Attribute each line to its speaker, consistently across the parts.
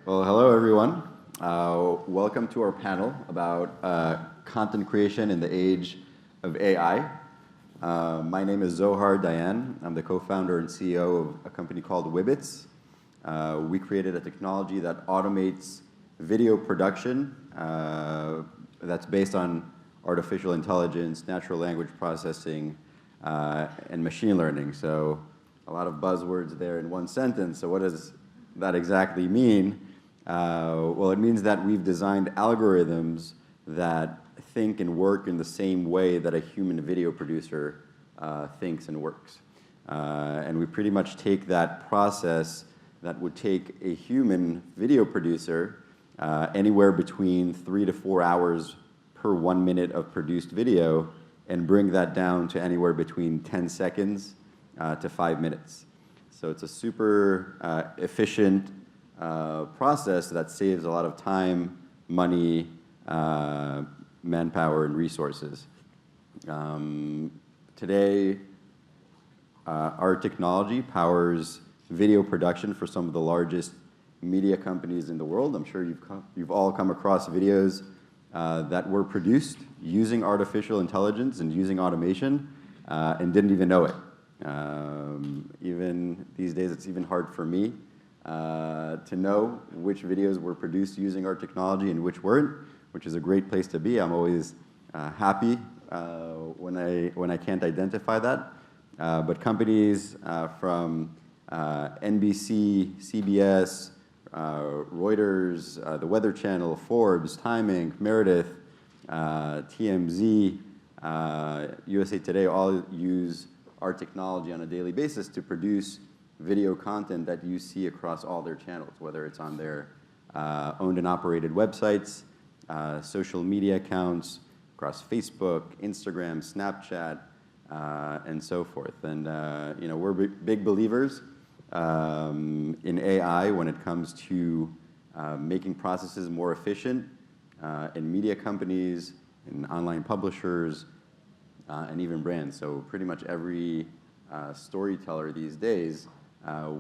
Speaker 1: Well, hello everyone. Welcome to our panel about content creation in the age of AI. My name is Zohar Dayan. I'm the co-founder and CEO of a company called Wibbits. We created a technology that automates video production that's based on artificial intelligence, natural language processing, and machine learning. So a lot of buzzwords there in one sentence. So what does that exactly mean? Well, it means that we've designed algorithms that think and work in the same way that a human video producer thinks and works. And we pretty much take that process that would take a human video producer anywhere between 3 to 4 hours per 1 minute of produced video and bring that down to anywhere between 10 seconds to 5 minutes. So it's a super efficient process that saves a lot of time, money, manpower, and resources. Today, our technology powers video production for some of the largest media companies in the world. I'm sure you've all come across videos that were produced using artificial intelligence and using automation and didn't even know it. Even these days, it's even hard for me to know which videos were produced using our technology and which weren't, which is a great place to be. I'm always happy when I can't identify that. But companies from NBC, CBS, Reuters, the Weather Channel, Forbes, Time Inc., Meredith, TMZ, USA Today all use our technology on a daily basis to produce video content that you see across all their channels, whether it's on their owned and operated websites, social media accounts, across Facebook, Instagram, Snapchat, and so forth. And we're big believers in AI when it comes to making processes more efficient in media companies, in online publishers, and even brands. So pretty much every storyteller these days,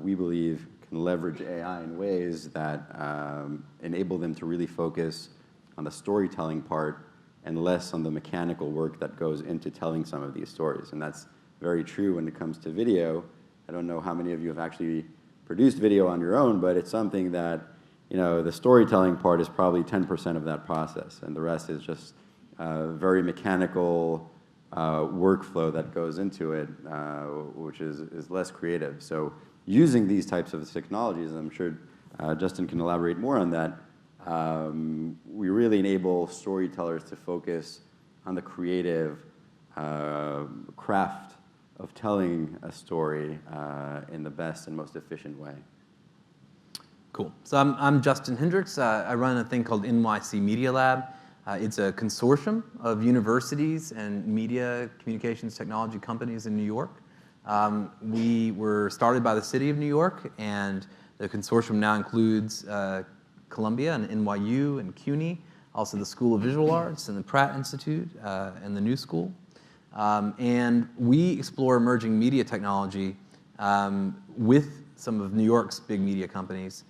Speaker 1: we believe, can leverage AI in ways that enable them to really focus on the storytelling part and less on the mechanical work that goes into telling some of these stories. And that's very true when it comes to video. I don't know how many of you have actually produced video on your own, but it's something that, the storytelling part is probably 10% of that process, and the rest is just very mechanical workflow that goes into it, which is less creative. So using these types of technologies, and I'm sure Justin can elaborate more on that, we really enable storytellers to focus on the creative craft of telling a story in the best and most efficient way.
Speaker 2: Cool. So I'm Justin Hendricks. I run a thing called NYC Media Lab. It's a consortium of universities and media communications technology companies in New York. We were started by the city of New York, and the consortium now includes Columbia and NYU and CUNY, also the School of Visual Arts and the Pratt Institute and the New School. And we explore emerging media technology with some of New York's big media companies,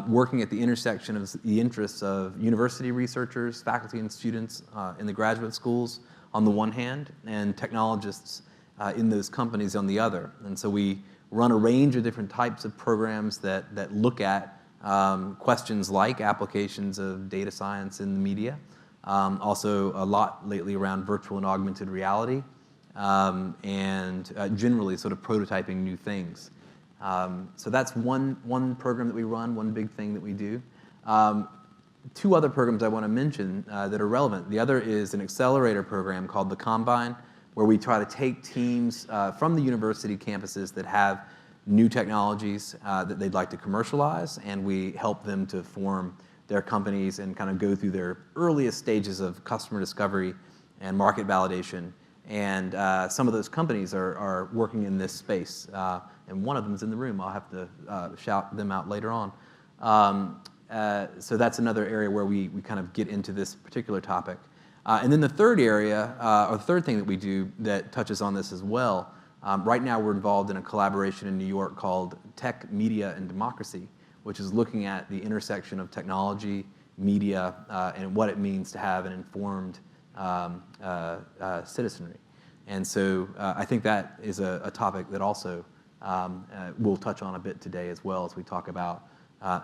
Speaker 2: working at the intersection of the interests of university researchers, faculty and students in the graduate schools on the one hand, and technologists in those companies on the other. And so we run a range of different types of programs that look at questions like applications of data science in the media, also a lot lately around virtual and augmented reality, and generally sort of prototyping new things. So that's one program that we run, one big thing that we do. Two other programs I want to mention that are relevant. The other is an accelerator program called the Combine, where we try to take teams from the university campuses that have new technologies that they'd like to commercialize, and we help them to form their companies and kind of go through their earliest stages of customer discovery and market validation. And some of those companies are working in this space, and one of them is in the room. I'll have to shout them out later on. So that's another area where we kind of get into this particular topic. And then the third area, or the third thing that we do that touches on this as well, right now we're involved in a collaboration in New York called Tech, Media, and Democracy, which is looking at the intersection of technology, media, and what it means to have an informed citizenry. And so I think that is a topic that also we'll touch on a bit today as well as we talk about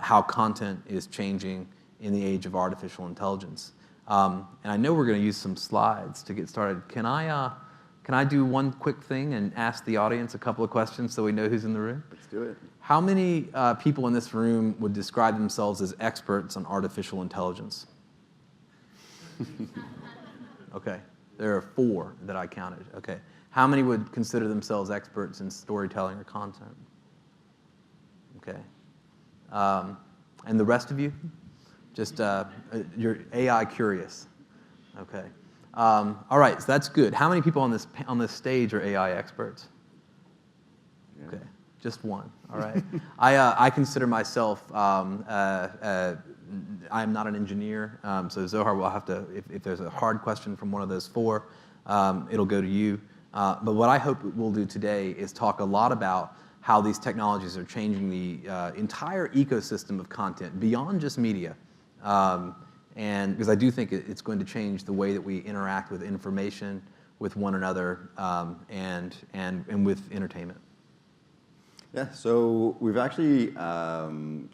Speaker 2: how content is changing in the age of artificial intelligence. And I know we're going to use some slides to get started. Can I do one quick thing and ask the audience a couple of questions so we know who's in the room?
Speaker 1: Let's do it.
Speaker 2: How many people in this room would describe themselves as experts on artificial intelligence? Okay, there are 4 that I counted. Okay, how many would consider themselves experts in storytelling or content? Okay, and the rest of you, just you're AI curious. Okay, all right, so that's good. How many people on this stage are AI experts?
Speaker 1: Yeah.
Speaker 2: Okay, just 1. All right, I consider myself. I'm not an engineer, so Zohar will have to, if there's a hard question from one of those 4, it'll go to you. But what I hope we'll do today is talk a lot about how these technologies are changing the entire ecosystem of content beyond just media. And because I do think it's going to change the way that we interact with information, with one another, and with entertainment.
Speaker 1: Yeah, so we've actually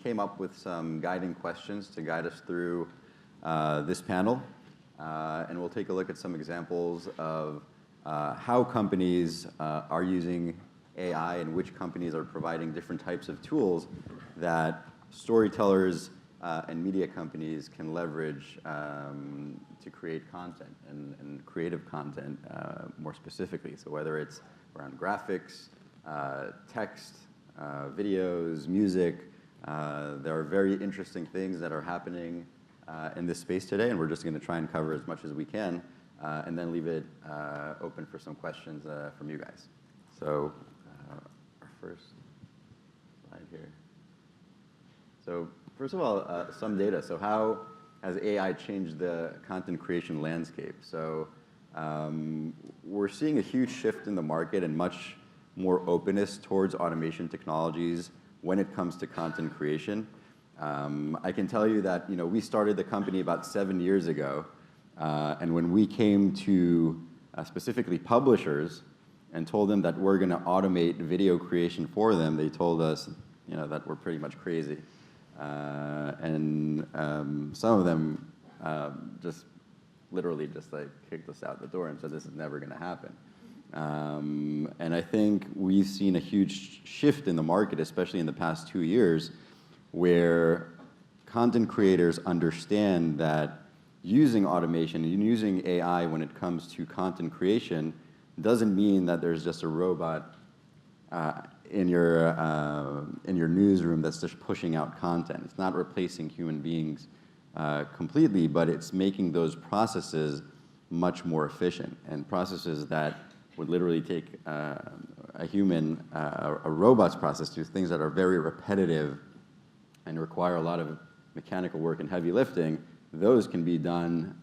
Speaker 1: came up with some guiding questions to guide us through this panel. And we'll take a look at some examples of how companies are using AI and which companies are providing different types of tools that storytellers and media companies can leverage to create content and creative content more specifically. So whether it's around graphics, text, videos, music, there are very interesting things that are happening in this space today, and we're just going to try and cover as much as we can, and then leave it open for some questions from you guys. So our first slide here. So first of all, some data. So how has AI changed the content creation landscape? So we're seeing a huge shift in the market and much more openness towards automation technologies when it comes to content creation. I can tell you that we started the company about 7 years ago, and when we came to specifically publishers and told them that we're going to automate video creation for them, they told us that we're pretty much crazy. And some of them just literally just like kicked us out the door and said this is never going to happen. And I think we've seen a huge shift in the market, especially in the past 2 years, where content creators understand that using automation and using AI when it comes to content creation doesn't mean that there's just a robot in your newsroom that's just pushing out content. It's not replacing human beings completely, but it's making those processes much more efficient, and processes that would literally take a robot's process to things that are very repetitive and require a lot of mechanical work and heavy lifting. Those can be done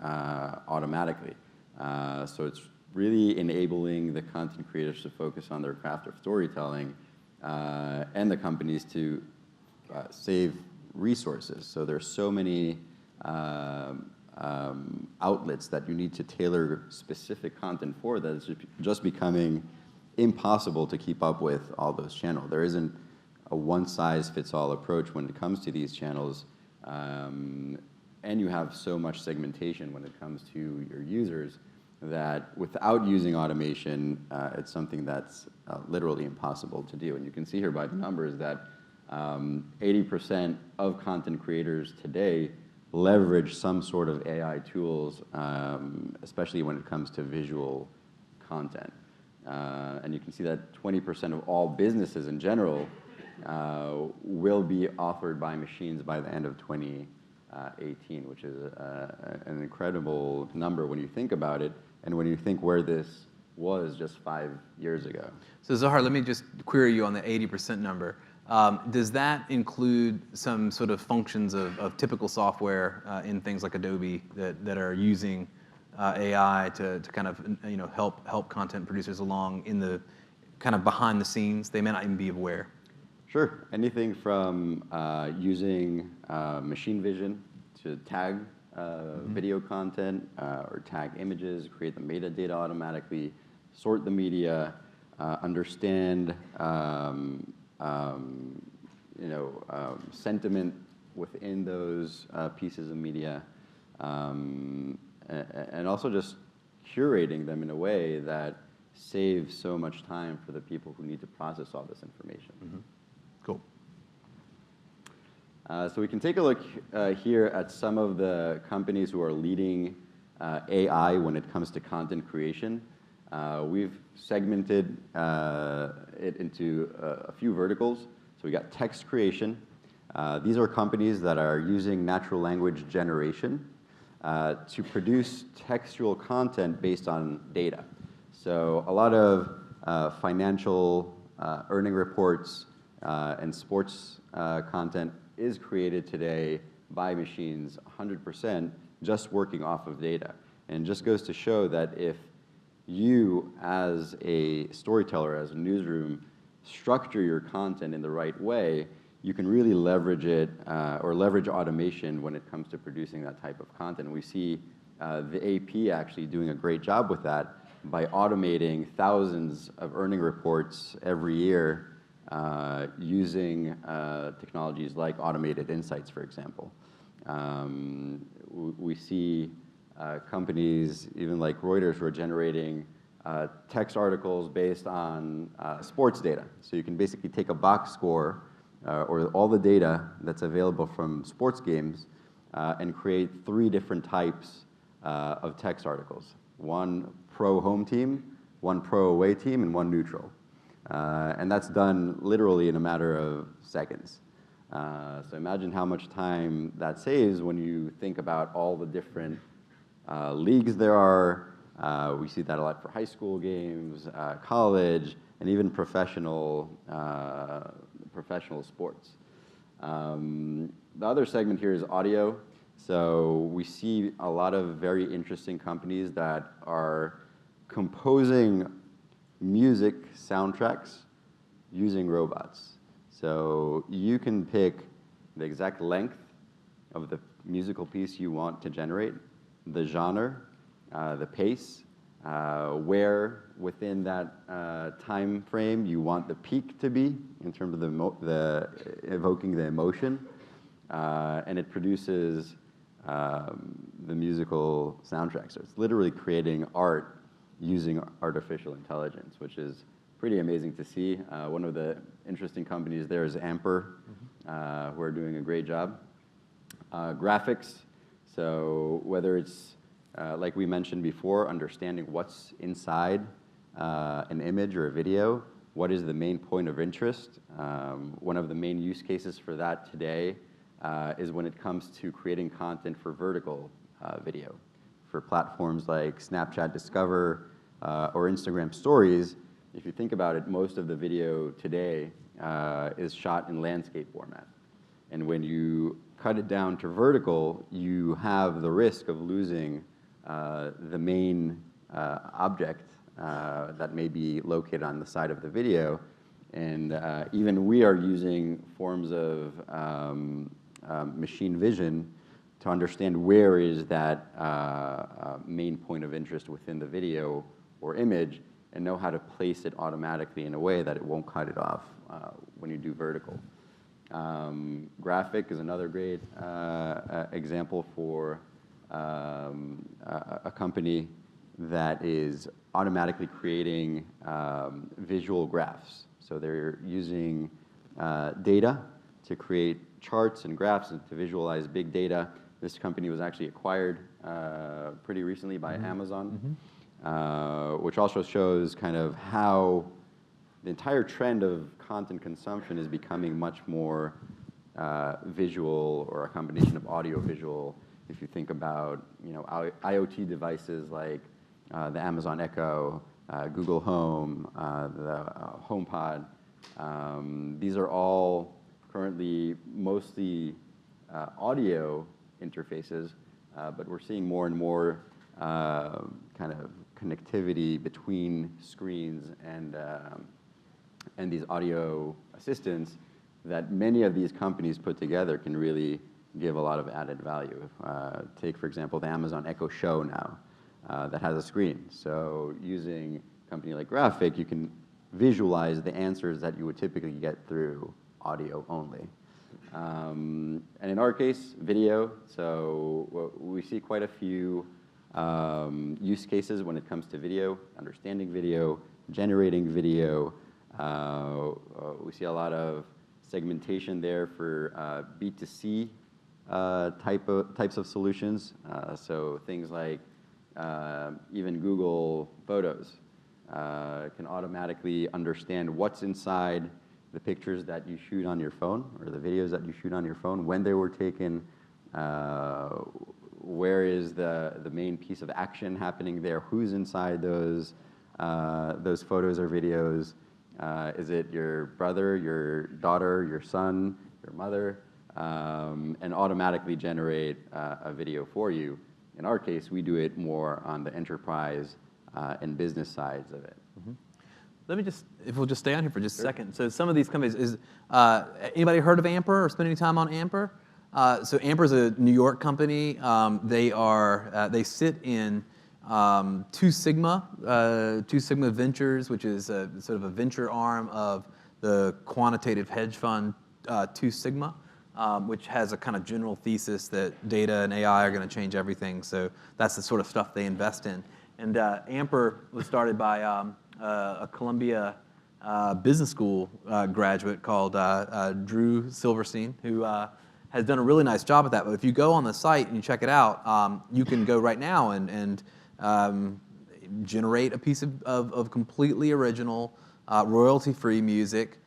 Speaker 1: automatically. So it's really enabling the content creators to focus on their craft of storytelling, and the companies to save resources. So there's so many outlets that you need to tailor specific content for that it's just becoming impossible to keep up with all those channels. There isn't a one-size-fits-all approach when it comes to these channels, and you have so much segmentation when it comes to your users that without using automation, it's something that's literally impossible to do. And you can see here by the numbers that 80% of content creators today leverage some sort of AI tools, especially when it comes to visual content. And you can see that 20% of all businesses in general will be authored by machines by the end of 2018, which is an incredible number when you think about it, and when you think where this was just 5 years ago.
Speaker 2: So Zohar, let me just query you on the 80% number. Does that include some sort of functions of typical software in things like Adobe that are using AI to kind of help content producers along in the kind of behind the scenes? They may not even be aware.
Speaker 1: Sure. Anything from using machine vision to tag video content or tag images, create the metadata automatically, sort the media, understand sentiment within those pieces of media, and also just curating them in a way that saves so much time for the people who need to process all this information.
Speaker 2: Cool.
Speaker 1: So we can take a look here at some of the companies who are leading AI when it comes to content creation. We've segmented it into a few verticals. So we got text creation. These are companies that are using natural language generation to produce textual content based on data. So a lot of financial earning reports and sports content is created today by machines 100% just working off of data. And just goes to show that if you, as a storyteller, as a newsroom, structure your content in the right way, you can really leverage it or leverage automation when it comes to producing that type of content. And we see the AP actually doing a great job with that by automating thousands of earning reports every year using technologies like automated insights, for example. We see companies, even like Reuters, who are generating text articles based on sports data. So you can basically take a box score or all the data that's available from sports games and create 3 different types of text articles. 1 pro home team, 1 pro away team, and 1 neutral. And that's done literally in a matter of seconds. So imagine how much time that saves when you think about all the different leagues there are. We see that a lot for high school games, college, and even professional sports. The other segment here is audio. So we see a lot of very interesting companies that are composing music soundtracks using robots. So you can pick the exact length of the musical piece you want to generate, the genre, the pace, where within that time frame you want the peak to be in terms of the evoking the emotion, and it produces the musical soundtrack. So it's literally creating art using artificial intelligence, which is pretty amazing to see. One of the interesting companies there is Amper, who are doing a great job. Graphics, so whether it's, like we mentioned before, understanding what's inside an image or a video, what is the main point of interest. One of the main use cases for that today is when it comes to creating content for vertical video. For platforms like Snapchat Discover or Instagram Stories, if you think about it, most of the video today is shot in landscape format. And when you cut it down to vertical, you have the risk of losing the main object that may be located on the side of the video. And even we are using forms of machine vision to understand where is that main point of interest within the video or image, and know how to place it automatically in a way that it won't cut it off when you do vertical. Graphic is another great example for a company that is automatically creating visual graphs. So they're using data to create charts and graphs and to visualize big data. This company was actually acquired pretty recently by Amazon, which also shows kind of how the entire trend of content consumption is becoming much more visual, or a combination of audio-visual. If you think about IoT devices like the Amazon Echo, Google Home, the HomePod, these are all currently mostly audio interfaces, but we're seeing more and more kind of connectivity between screens and these audio assistants that many of these companies put together can really give a lot of added value. Take, for example, the Amazon Echo Show now that has a screen. So using a company like Graphic, you can visualize the answers that you would typically get through audio only. And in our case, video. So we see quite a few use cases when it comes to video, understanding video, generating video. We see a lot of segmentation there for B2C types of solutions. So things like even Google Photos can automatically understand what's inside the pictures that you shoot on your phone or the videos that you shoot on your phone, when they were taken, where is the main piece of action happening there, who's inside those photos or videos. Is it your brother, your daughter, your son, your mother? And automatically generate a video for you. In our case, we do it more on the enterprise and business sides of it.
Speaker 2: Mm-hmm. Let me if we'll just stay on here for just a second. So some of these companies, anybody heard of Amper or spend any time on Amper? So Amper is a New York company. They sit in Two Sigma Ventures, which is sort of a venture arm of the quantitative hedge fund Two Sigma, which has a kind of general thesis that data and AI are going to change everything. So that's the sort of stuff they invest in. And Amper was started by a Columbia Business School graduate called Drew Silverstein, who has done a really nice job at that. But if you go on the site and you check it out, you can go right now and generate a piece of completely original, royalty-free music.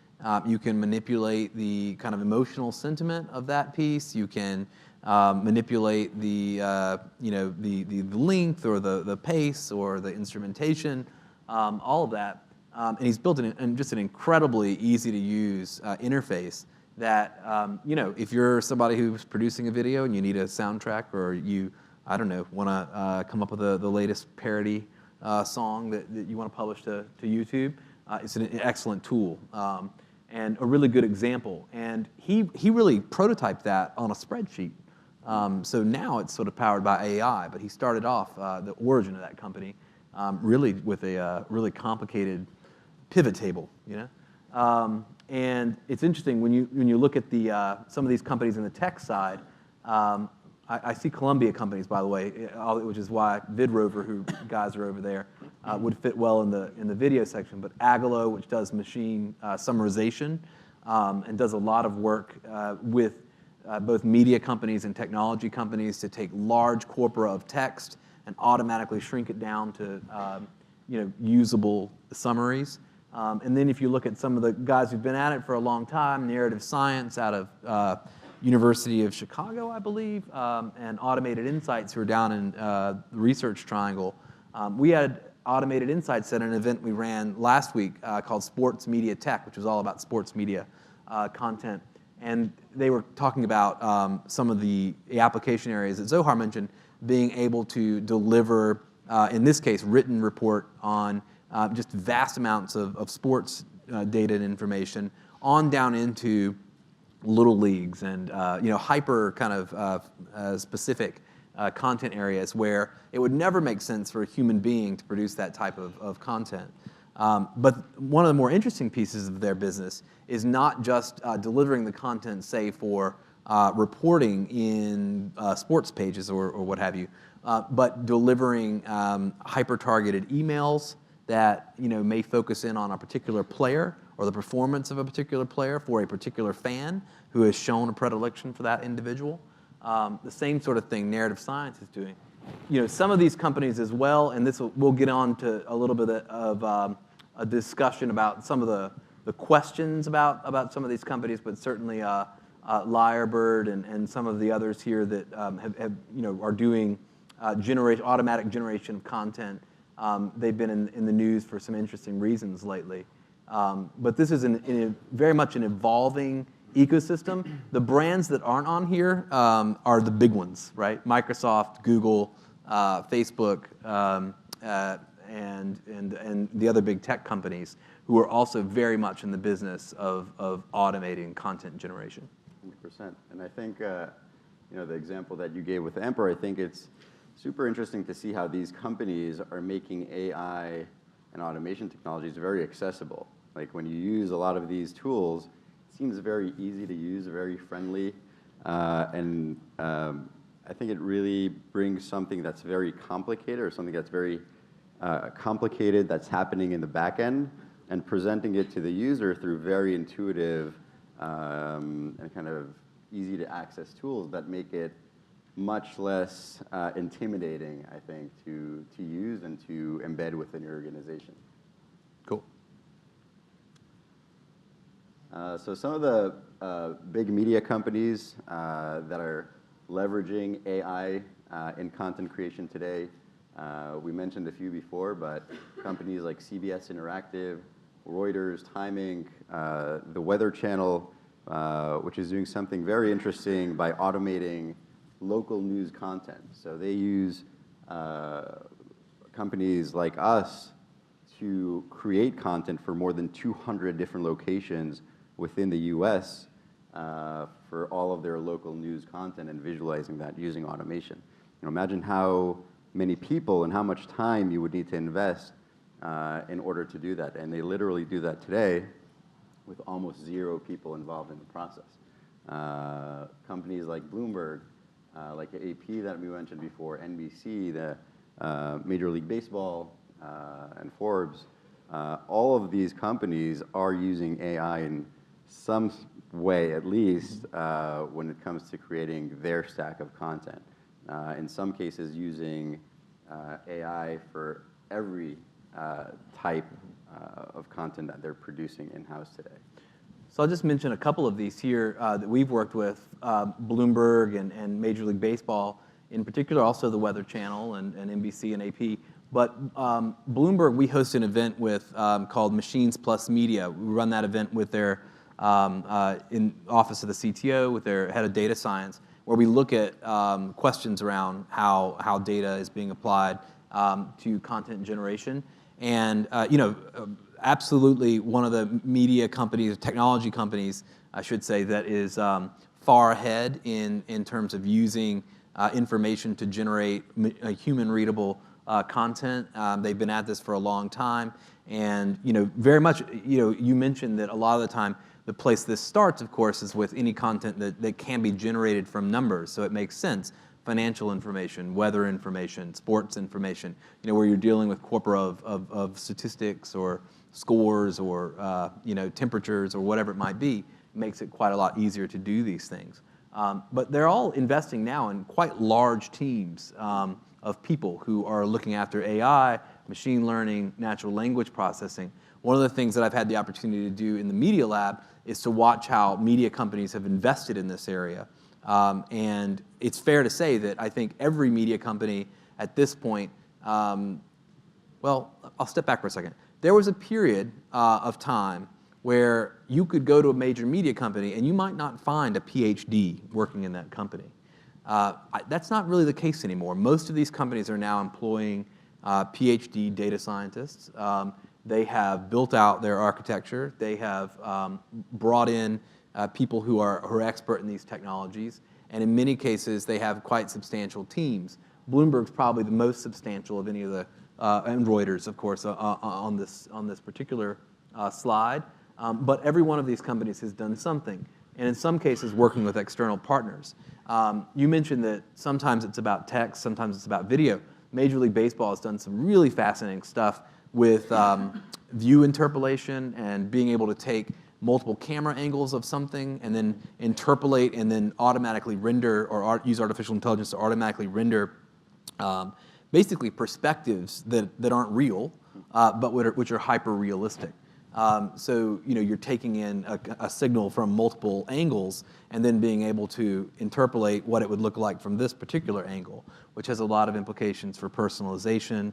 Speaker 2: You can manipulate the kind of emotional sentiment of that piece. You can manipulate the length or the pace or the instrumentation, all of that. And he's built just an incredibly easy to use interface that, if you're somebody who's producing a video and you need a soundtrack, or you, I don't know, want to come up with the latest parody song that you want to publish to YouTube, it's an excellent tool. And a really good example. And he really prototyped that on a spreadsheet. So now it's sort of powered by AI, but he started off the origin of that company really with a really complicated pivot table, and it's interesting when you look at some of these companies in the tech side. I see Columbia companies, by the way, which is why VidRover, who guys are over there, would fit well in the video section. But Agalo, which does machine summarization and does a lot of work with both media companies and technology companies to take large corpora of text and automatically shrink it down to usable summaries. And then if you look at some of the guys who've been at it for a long time, Narrative Science out of University of Chicago, I believe, and Automated Insights, who are down in the Research Triangle. We had Automated Insights at an event we ran last week called Sports Media Tech, which was all about sports media content. And they were talking about some of the application areas that Zohar mentioned, being able to deliver, in this case, written report on just vast amounts of sports data and information on down into little leagues and hyper kind of specific content areas where it would never make sense for a human being to produce that type of content. But one of the more interesting pieces of their business is not just delivering the content, say, for reporting in sports pages or what have you, but delivering hyper-targeted emails that may focus in on a particular player or the performance of a particular player for a particular fan who has shown a predilection for that individual. The same sort of thing Narrative Science is doing. Some of these companies as well, and we'll get on to a little bit of a discussion about some of the questions about some of these companies, but certainly Lyrebird and some of the others here that are doing automatic generation of content. They've been in the news for some interesting reasons lately. But this is very much an evolving ecosystem. The brands that aren't on here are the big ones, right? Microsoft, Google, Facebook, and the other big tech companies who are also very much in the business of automating content generation.
Speaker 1: 100%. And I think, the example that you gave with Emperor, I think it's super interesting to see how these companies are making AI and automation technologies very accessible. Like when you use a lot of these tools, it seems very easy to use, very friendly, and I think it really brings something that's very complicated or something that's very complicated that's happening in the back end and presenting it to the user through very intuitive and kind of easy to access tools that make it much less intimidating, I think, to use and to embed within your organization.
Speaker 2: Cool.
Speaker 1: So some of the big media companies that are leveraging AI in content creation today, we mentioned a few before, but companies like CBS Interactive, Reuters, Time Inc., The Weather Channel, which is doing something very interesting by automating local news content. So they use companies like us to create content for more than 200 different locations within the US for all of their local news content and visualizing that using automation. Imagine how many people and how much time you would need to invest in order to do that. And they literally do that today with almost 0 people involved in the process. Companies like Bloomberg, like AP that we mentioned before, NBC, the Major League Baseball, and Forbes, all of these companies are using AI in some way, at least, when it comes to creating their stack of content. In some cases, using AI for every type of content that they're producing in-house today.
Speaker 2: So I'll just mention a couple of these here that we've worked with, Bloomberg and Major League Baseball, in particular also the Weather Channel and NBC and AP. But Bloomberg, we host an event with called Machines Plus Media. We run that event with their in office of the CTO, with their head of data science, where we look at questions around how data is being applied to content generation. And absolutely one of the media companies, technology companies, I should say, that is far ahead in terms of using information to generate human readable content. They've been at this for a long time, and very much. You mentioned that a lot of the time the place this starts, of course, is with any content that can be generated from numbers. So it makes sense. Financial information, weather information, sports information, where you're dealing with corpora of statistics or scores or temperatures or whatever it might be, makes it quite a lot easier to do these things. But they're all investing now in quite large teams of people who are looking after AI, machine learning, natural language processing. One of the things that I've had the opportunity to do in the Media Lab is to watch how media companies have invested in this area. And it's fair to say that I think every media company at this point, well, I'll step back for a second. There was a period of time where you could go to a major media company and you might not find a PhD working in that company. That's not really the case anymore. Most of these companies are now employing PhD data scientists. They have built out their architecture. They have brought in people who are expert in these technologies. And in many cases, they have quite substantial teams. Bloomberg's probably the most substantial of any of the, and Reuters, of course, on this particular slide. But every one of these companies has done something, and in some cases working with external partners. You mentioned that sometimes it's about text, sometimes it's about video. Major League Baseball has done some really fascinating stuff with view interpolation and being able to take multiple camera angles of something and then interpolate and then automatically render or use artificial intelligence to automatically render basically perspectives that aren't real, but which are hyper realistic. So you're taking in a signal from multiple angles and then being able to interpolate what it would look like from this particular angle, which has a lot of implications for personalization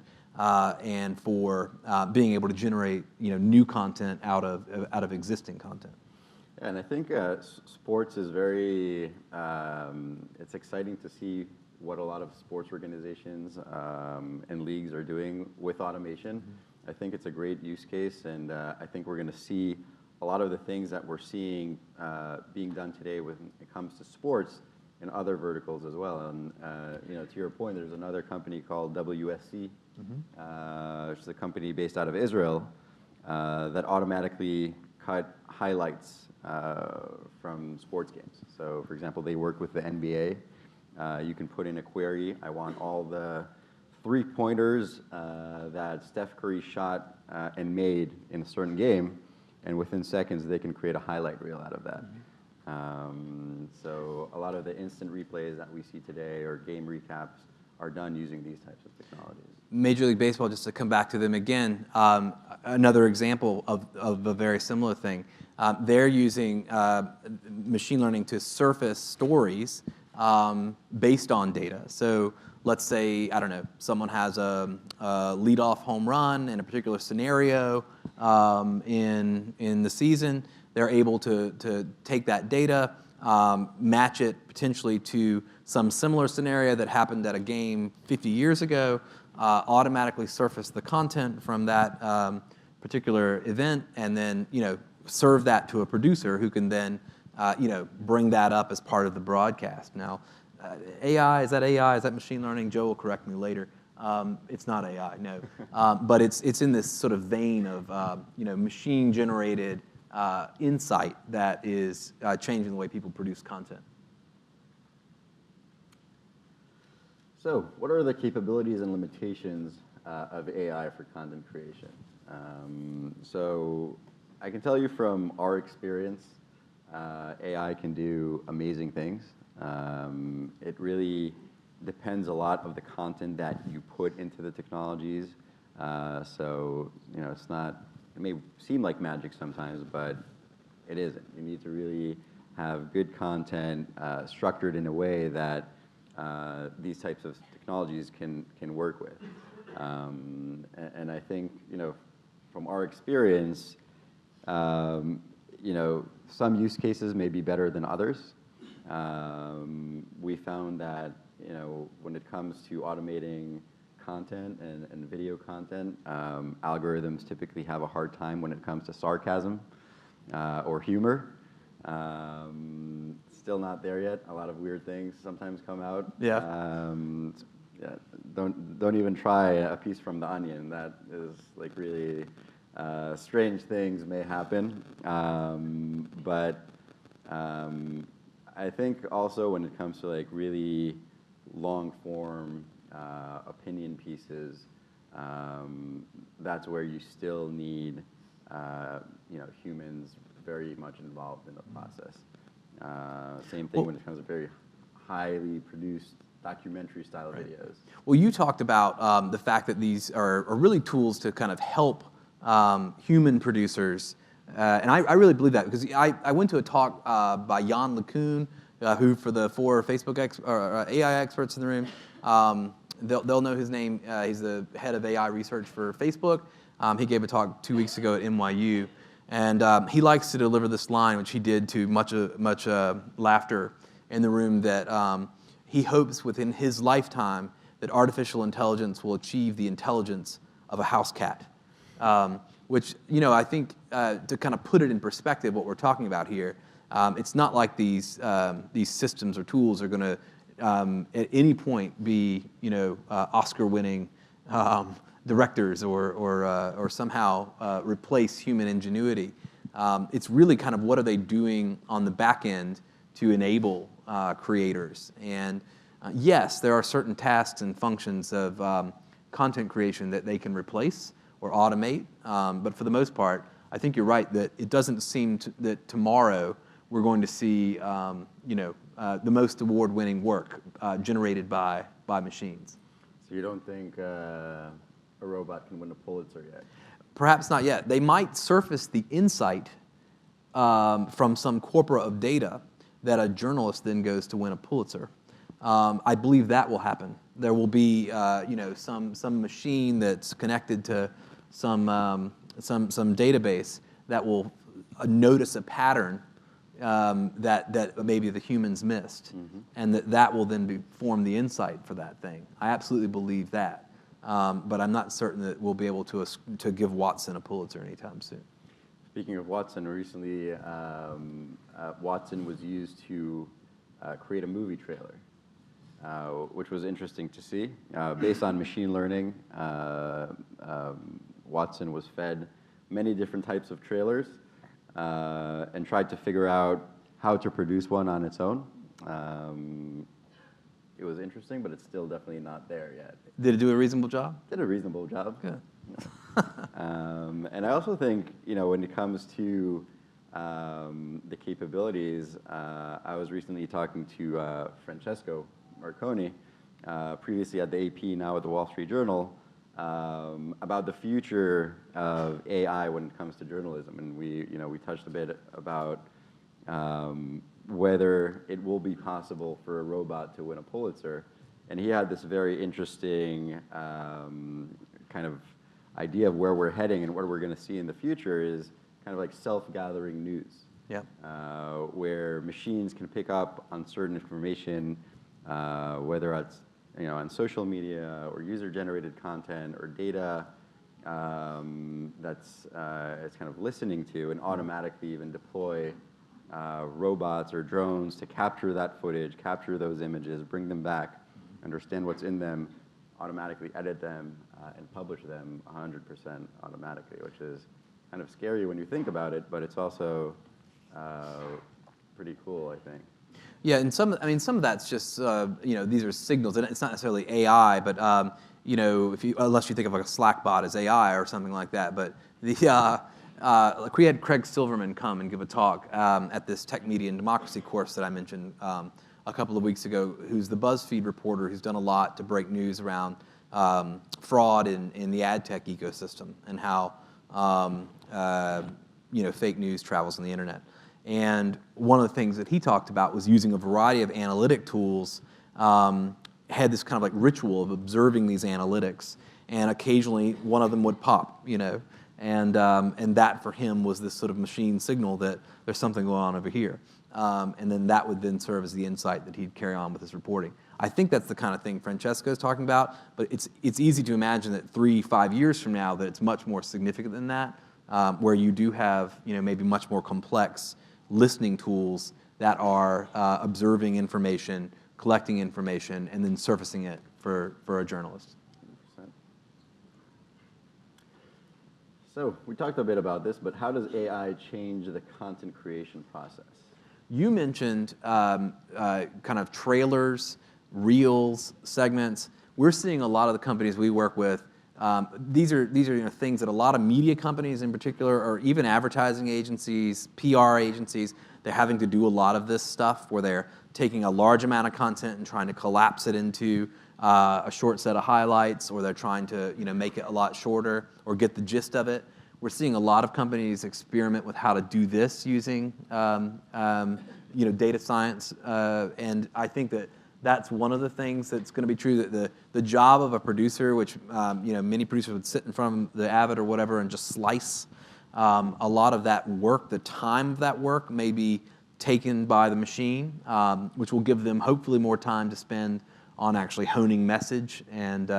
Speaker 2: and for being able to generate new content out of existing content.
Speaker 1: And I think sports is very, it's exciting to see what a lot of sports organizations and leagues are doing with automation. I think it's a great use case, and I think we're going to see a lot of the things that we're seeing being done today when it comes to sports in other verticals as well. And to your point, there's another company called WSC, which is a company based out of Israel that automatically cut highlights from sports games. So, for example, they work with the NBA. You can put in a query, I want all the three-pointers that Steph Curry shot and made in a certain game, and within seconds they can create a highlight reel out of that. So a lot of the instant replays that we see today or game recaps are done using these types of technologies.
Speaker 2: Major League Baseball, just to come back to them again, another example of a very similar thing. They're using machine learning to surface stories based on data. So let's say, I don't know, someone has a leadoff home run in a particular scenario in the season. They're able to take that data, match it potentially to some similar scenario that happened at a game 50 years ago, automatically surface the content from that particular event, and then serve that to a producer who can then bring that up as part of the broadcast. Now, AI, is that machine learning? Joe will correct me later. It's not AI, no. But it's in this sort of vein of machine-generated insight that is changing the way people produce content.
Speaker 1: So, what are the capabilities and limitations of AI for content creation? So, I can tell you from our experience, AI can do amazing things. It really depends a lot of the content that you put into the technologies. So, it's not. It may seem like magic sometimes, but it isn't. You need to really have good content structured in a way that these types of technologies can work with. And I think, from our experience, some use cases may be better than others. We found that, when it comes to automating content and video content, algorithms typically have a hard time when it comes to sarcasm or humor. Still not there yet. A lot of weird things sometimes come out.
Speaker 2: Yeah.
Speaker 1: Don't even try a piece from The Onion. That is like really strange things may happen. But I think also when it comes to like really long form opinion pieces, that's where you still need humans very much involved in the process. Same thing when it comes to very highly produced documentary style videos.
Speaker 2: Well, you talked about the fact that these are really tools to kind of help human producers. And I really believe that, because I went to a talk by Yann LeCun, who, for the four Facebook AI experts in the room, they'll know his name. He's the head of AI research for Facebook. He gave a talk 2 weeks ago at NYU. And he likes to deliver this line, which he did to much laughter in the room, that he hopes within his lifetime that artificial intelligence will achieve the intelligence of a house cat. Which, I think to kind of put it in perspective, what we're talking about here, it's not like these systems or tools are going to at any point be Oscar-winning directors or somehow replace human ingenuity. It's really kind of what are they doing on the back end to enable creators. And yes, there are certain tasks and functions of content creation that they can replace or automate. But for the most part, I think you're right that it doesn't seem that tomorrow we're going to see the most award-winning work generated by machines.
Speaker 1: So you don't think a robot can win a Pulitzer yet?
Speaker 2: Perhaps not yet. They might surface the insight from some corpora of data that a journalist then goes to win a Pulitzer. I believe that will happen. There will be some machine that's connected to some database that will notice a pattern that maybe the humans missed, and that will then form the insight for that thing. I absolutely believe that. but I'm not certain that we'll be able to give Watson a Pulitzer anytime soon.
Speaker 1: Speaking of Watson, recently Watson was used to create a movie trailer, which was interesting to see. Based on machine learning, Watson was fed many different types of trailers and tried to figure out how to produce one on its own. It was interesting, but it's still definitely not there yet.
Speaker 2: Did it do a reasonable job?
Speaker 1: Did a reasonable job.
Speaker 2: Good.
Speaker 1: And I also think, when it comes to the capabilities, I was recently talking to Francesco Marconi, previously at the AP, now at the Wall Street Journal, about the future of AI when it comes to journalism. And we touched a bit about whether it will be possible for a robot to win a Pulitzer. And he had this very interesting kind of idea of where we're heading, and what we're going to see in the future is kind of like self-gathering news.
Speaker 2: Yeah.
Speaker 1: Where machines can pick up on certain information, whether it's on social media or user-generated content or data that's it's kind of listening to, and automatically even deploy robots or drones to capture that footage, capture those images, bring them back, understand what's in them, automatically edit them, and publish them 100% automatically, which is kind of scary when you think about it, but it's also pretty cool, I think.
Speaker 2: Yeah, and some of that's just these are signals, and it's not necessarily AI, but unless you think of like a Slack bot as AI or something like that, but like we had Craig Silverman come and give a talk at this Tech Media and Democracy course that I mentioned a couple of weeks ago, who's the BuzzFeed reporter who's done a lot to break news around fraud in the ad tech ecosystem and how fake news travels on the internet. And one of the things that he talked about was using a variety of analytic tools, had this kind of like ritual of observing these analytics, and occasionally one of them would pop, and that for him was this sort of machine signal that there's something going on over here. And then that would then serve as the insight that he'd carry on with his reporting. I think that's the kind of thing Francesco's talking about, but it's easy to imagine that 3-5 years from now that it's much more significant than that, where you do have maybe much more complex listening tools that are observing information, collecting information, and then surfacing it for a journalist.
Speaker 1: 100%. So we talked a bit about this, but how does AI change the content creation process?
Speaker 2: You mentioned kind of trailers, reels, segments. We're seeing a lot of the companies we work with. These are things that a lot of media companies in particular, or even advertising agencies, PR agencies, they're having to do a lot of this stuff where they're taking a large amount of content and trying to collapse it into a short set of highlights, or they're trying to make it a lot shorter or get the gist of it. We're seeing a lot of companies experiment with how to do this using data science, and I think that's one of the things that's going to be true. That the job of a producer, which many producers would sit in front of the Avid or whatever and just slice, a lot of that work, the time of that work, may be taken by the machine, which will give them hopefully more time to spend on actually honing message and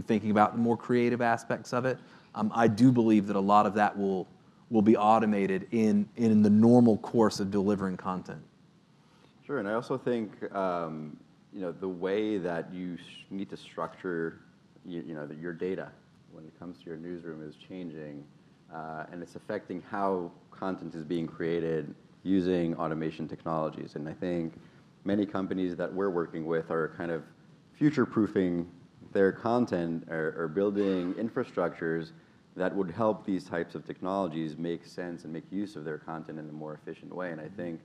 Speaker 2: thinking about the more creative aspects of it. I do believe that a lot of that will be automated in the normal course of delivering content.
Speaker 1: Sure, and I also think the way that you need to structure your data when it comes to your newsroom is changing, and it's affecting how content is being created using automation technologies. And I think many companies that we're working with are kind of future-proofing their content or building infrastructures that would help these types of technologies make sense and make use of their content in a more efficient way. And I think,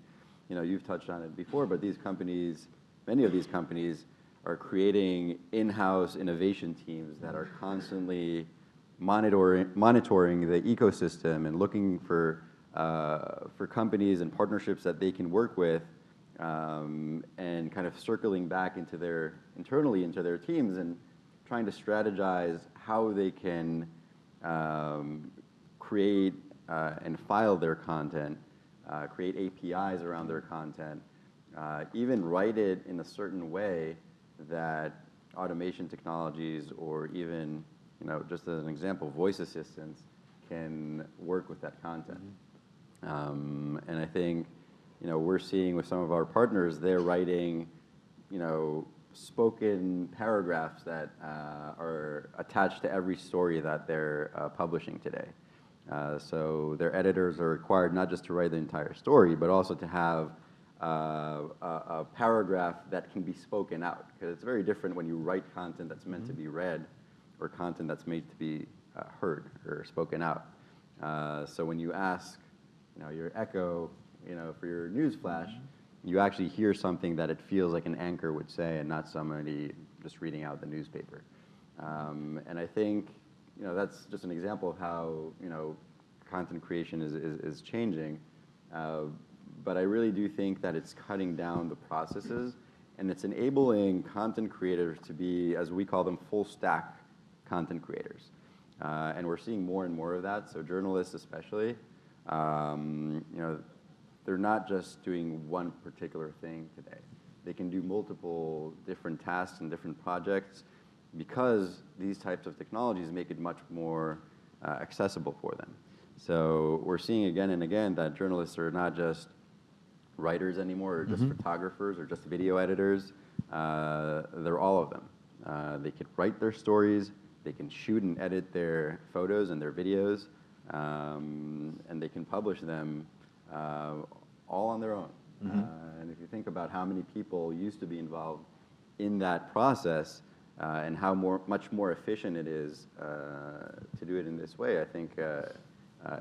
Speaker 1: you've touched on it before, but many of these companies are creating in-house innovation teams that are constantly monitoring the ecosystem and looking for companies and partnerships that they can work with, and kind of circling back internally into their teams and trying to strategize how they can create and file their content, create APIs around their content, even write it in a certain way that automation technologies, or even, just as an example, voice assistants can work with that content. And I think, we're seeing with some of our partners, they're writing, spoken paragraphs that are attached to every story that they're publishing today. So their editors are required not just to write the entire story, but also to have a paragraph that can be spoken out. Because it's very different when you write content that's meant to be read or content that's made to be heard or spoken out. So when you ask, your Echo, for your news flash, you actually hear something that it feels like an anchor would say, and not somebody just reading out the newspaper. And I think, that's just an example of how, content creation is changing. But I really do think that it's cutting down the processes, and it's enabling content creators to be, as we call them, full stack content creators. And we're seeing more and more of that. So journalists especially, they're not just doing one particular thing today. They can do multiple different tasks and different projects because these types of technologies make it much more accessible for them. So we're seeing again and again that journalists are not just writers anymore, or just photographers, or just video editors. They're all of them. They can write their stories, they can shoot and edit their photos and their videos, and they can publish them all on their own. And if you think about how many people used to be involved in that process, and how much more efficient it is to do it in this way, I think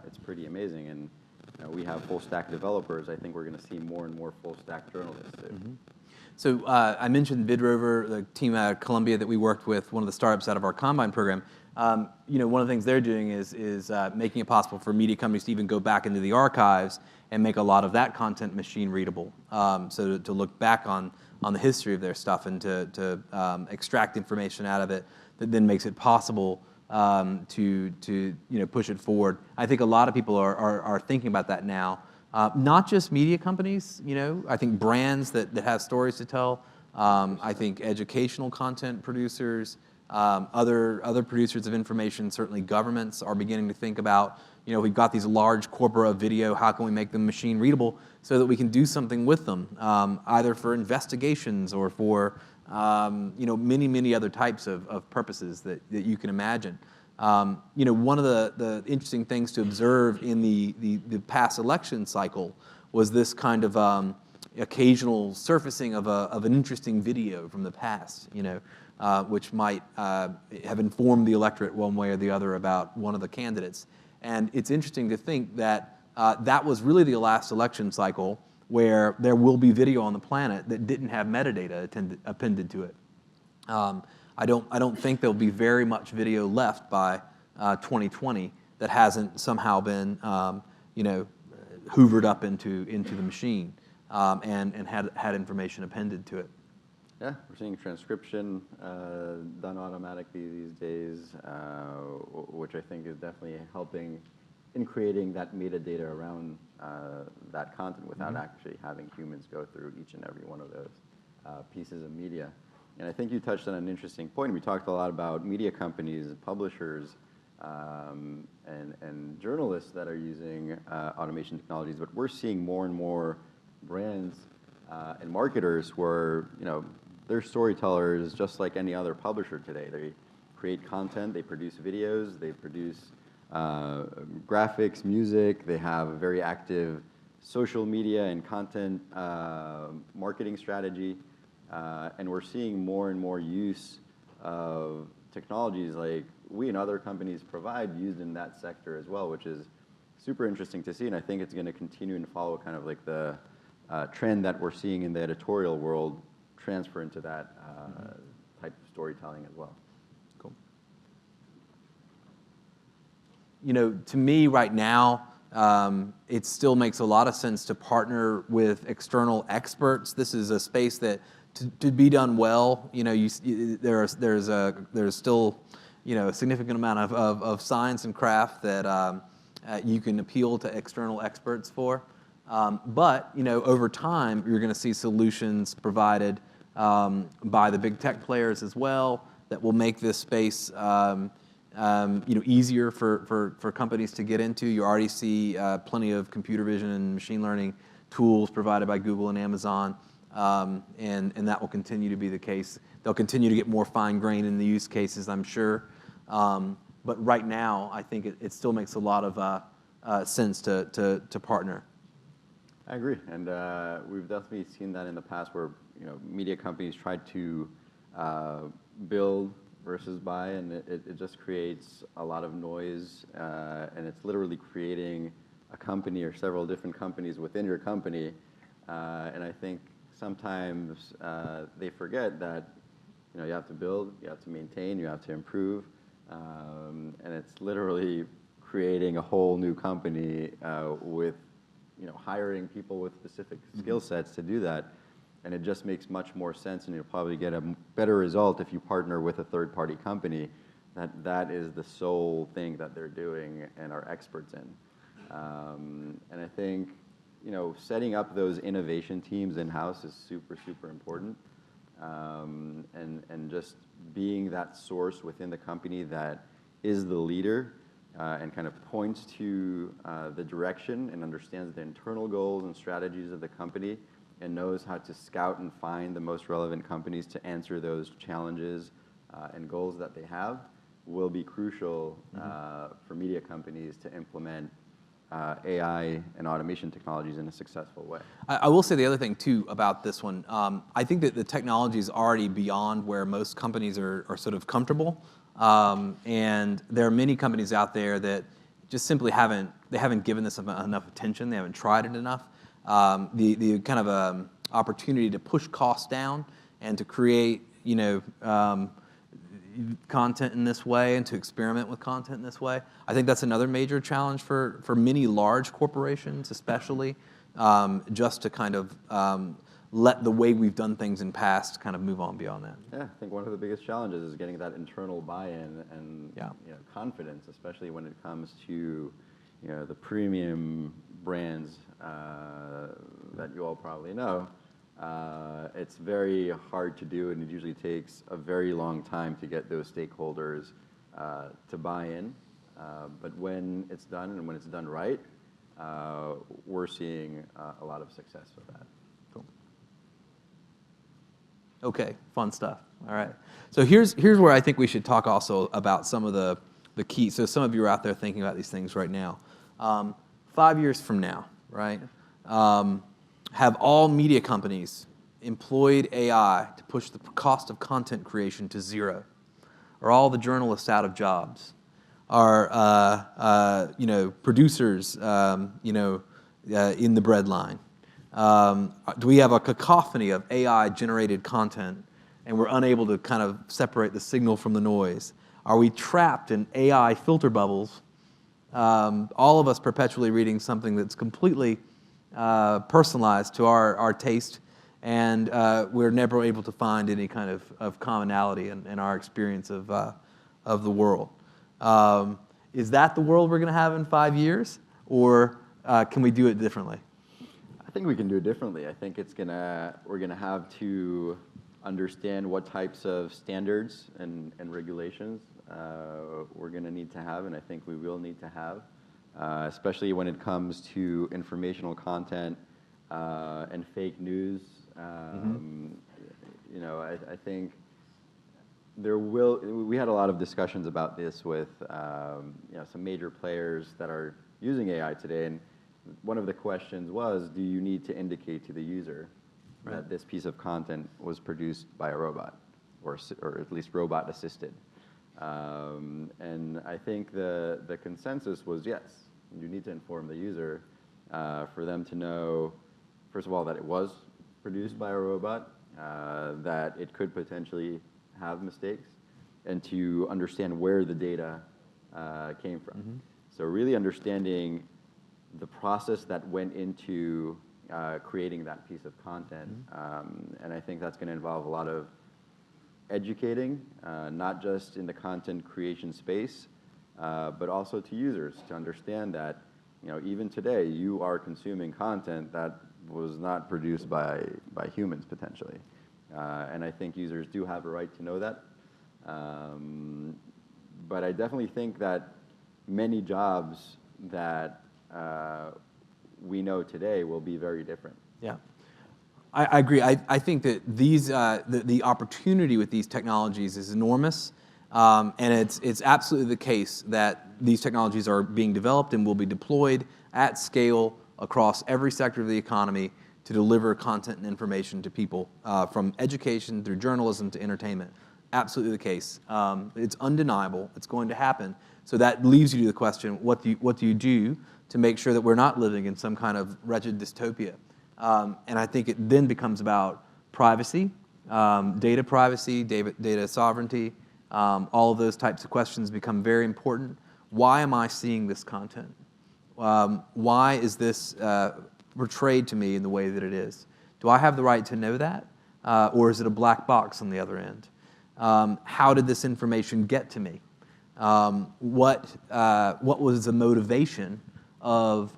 Speaker 1: it's pretty amazing. And we have full stack developers. I think we're going to see more and more full stack journalists too.
Speaker 2: So I mentioned VidRover, the team at Columbia that we worked with, one of the startups out of our Combine program. One of the things they're doing is making it possible for media companies to even go back into the archives and make a lot of that content machine readable. So to look back on the history of their stuff and to extract information out of it that then makes it possible to push it forward. I think a lot of people are thinking about that now. Not just media companies, I think brands that have stories to tell. I think educational content producers, other producers of information, certainly governments are beginning to think about, we've got these large corpora of video, how can we make them machine readable so that we can do something with them, either for investigations or for many other types of purposes that you can imagine. One of the interesting things to observe in the past election cycle was this kind of occasional surfacing of an interesting video from the past, which might have informed the electorate one way or the other about one of the candidates. And it's interesting to think that that was really the last election cycle where there will be video on the planet that didn't have metadata appended to it. I don't think there'll be very much video left by 2020 that hasn't somehow been hoovered up into the machine and had information appended to it.
Speaker 1: Yeah, we're seeing transcription done automatically these days, which I think is definitely helping in creating that metadata around that content without actually having humans go through each and every one of those pieces of media. And I think you touched on an interesting point. We talked a lot about media companies, publishers, and journalists that are using automation technologies, but we're seeing more and more brands and marketers who are, they're storytellers just like any other publisher today. They create content, they produce videos, they produce graphics, music, they have a very active social media and content marketing strategy. And we're seeing more and more use of technologies like we and other companies provide used in that sector as well, which is super interesting to see. And I think it's going to continue and follow kind of like the trend that we're seeing in the editorial world transfer into that type of storytelling as well.
Speaker 2: Cool. To me right now, it still makes a lot of sense to partner with external experts. This is a space that to be done well, there's still a significant amount of science and craft that you can appeal to external experts for. But over time, you're going to see solutions provided by the big tech players as well that will make this space easier for companies to get into. You already see plenty of computer vision and machine learning tools provided by Google and Amazon, and that will continue to be the case. They'll continue to get more fine-grained in the use cases, I'm sure. But right now, I think it still makes a lot of sense to partner.
Speaker 1: I agree, and we've definitely seen that in the past where media companies try to build versus buy, and it just creates a lot of noise, and it's literally creating a company or several different companies within your company, and I think sometimes they forget that you have to build, you have to maintain, you have to improve, and it's literally creating a whole new company with hiring people with specific skill sets to do that. And it just makes much more sense, and you'll probably get a better result if you partner with a third-party company that is the sole thing that they're doing and are experts in. And I think setting up those innovation teams in-house is super, super important. And just being that source within the company that is the leader and kind of points to the direction and understands the internal goals and strategies of the company and knows how to scout and find the most relevant companies to answer those challenges and goals that they have will be crucial for media companies to implement AI and automation technologies in a successful way.
Speaker 2: I will say the other thing too about this one. I think that the technology is already beyond where most companies are sort of comfortable, and there are many companies out there that just simply haven't given this enough attention. They haven't tried it enough. The kind of opportunity to push costs down and to create content in this way and to experiment with content in this way. I think that's another major challenge for many large corporations, especially, just to kind of let the way we've done things in past kind of move on beyond that.
Speaker 1: Yeah, I think one of the biggest challenges is getting that internal buy-in and confidence, especially when it comes to the premium brands that you all probably know. It's very hard to do, and it usually takes a very long time to get those stakeholders to buy in. But when it's done, and when it's done right, we're seeing a lot of success with that.
Speaker 2: Cool. Okay, fun stuff. All right. So here's where I think we should talk also about some of the key. So some of you are out there thinking about these things right now. 5 years from now, right? Have all media companies employed AI to push the cost of content creation to zero? Are all the journalists out of jobs? Are producers in the breadline? Do we have a cacophony of AI-generated content, and we're unable to kind of separate the signal from the noise? Are we trapped in AI filter bubbles? All of us perpetually reading something that's completely personalized to our taste, and we're never able to find any kind of commonality in our experience of the world. Is that the world we're going to have in 5 years, or can we do it differently?
Speaker 1: I think we can do it differently. I think we're gonna have to understand what types of standards and regulations we're gonna need to have, and I think we will need to have, especially when it comes to informational content and fake news. I think we had a lot of discussions about this with some major players that are using AI today, and one of the questions was, do you need to indicate to the user that this piece of content was produced by a robot, or at least robot assisted? And I think the consensus was yes, you need to inform the user for them to know, first of all, that it was produced by a robot, that it could potentially have mistakes, and to understand where the data came from. So really understanding the process that went into creating that piece of content. And I think that's going to involve a lot of educating, not just in the content creation space, but also to users to understand that even today you are consuming content that was not produced by humans potentially. And I think users do have a right to know that. But I definitely think that many jobs that we know today will be very different.
Speaker 2: Yeah. I agree. I think that these the opportunity with these technologies is enormous, and it's absolutely the case that these technologies are being developed and will be deployed at scale across every sector of the economy to deliver content and information to people, from education through journalism to entertainment. Absolutely the case. It's undeniable. It's going to happen. So that leaves you to the question: what do you do to make sure that we're not living in some kind of wretched dystopia? And I think it then becomes about privacy, data privacy, data sovereignty. All of those types of questions become very important. Why am I seeing this content? Why is this portrayed to me in the way that it is? Do I have the right to know that? Or is it a black box on the other end? How did this information get to me? What was the motivation of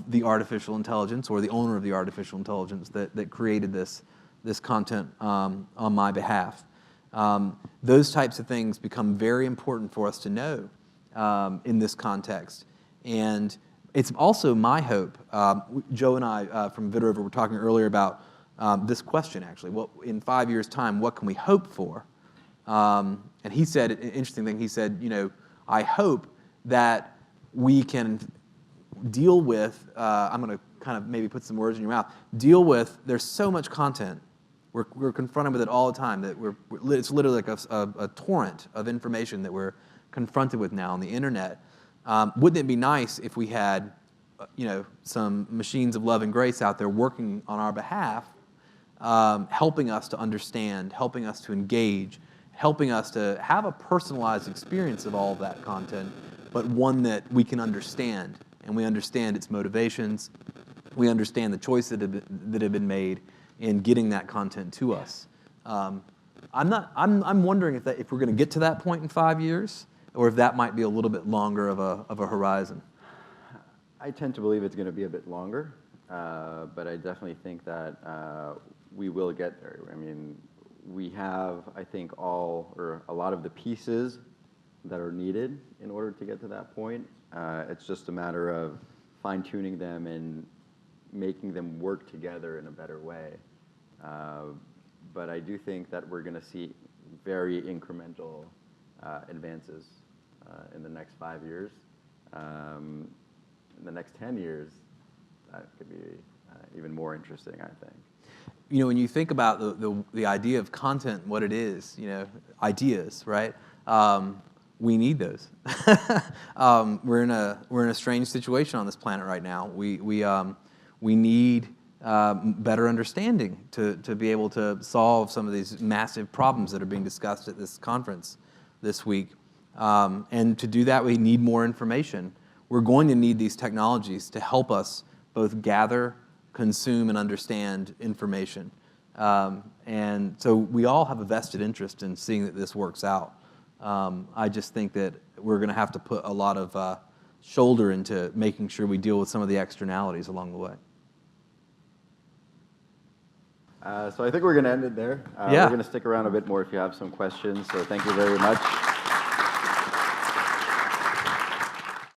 Speaker 2: the artificial intelligence or the owner of the artificial intelligence that created this content on my behalf? Those types of things become very important for us to know in this context. And it's also my hope, Joe and I from VidRover were talking earlier about this question actually, in 5 years' time, what can we hope for? And he said, an interesting thing, he said, I hope that we can deal with, I'm going to kind of maybe put some words in your mouth, there's so much content, we're confronted with it all the time, that it's literally like a torrent of information that we're confronted with now on the internet. Wouldn't it be nice if we had, some machines of love and grace out there working on our behalf, helping us to understand, helping us to engage, helping us to have a personalized experience of all of that content, but one that we can understand, and we understand its motivations, we understand the choices that have been made in getting that content to us. I'm wondering if we're going to get to that point in 5 years, or if that might be a little bit longer of a horizon.
Speaker 1: I tend to believe it's going to be a bit longer, but I definitely think that we will get there. I mean, we have, I think, a lot of the pieces that are needed in order to get to that point. It's just a matter of fine-tuning them and making them work together in a better way. But I do think that we're going to see very incremental advances in the next 5 years. In the next 10 years, that could be even more interesting, I think.
Speaker 2: When you think about the idea of content, what it is, ideas, right? We need those. We're in a strange situation on this planet right now. We need better understanding to be able to solve some of these massive problems that are being discussed at this conference this week. And to do that, we need more information. We're going to need these technologies to help us both gather, consume, and understand information. And so we all have a vested interest in seeing that this works out. I just think that we're going to have to put a lot of shoulder into making sure we deal with some of the externalities along the way.
Speaker 1: So I think we're going to end it there.
Speaker 2: Yeah.
Speaker 1: We're going to stick around a bit more if you have some questions. So thank you very much.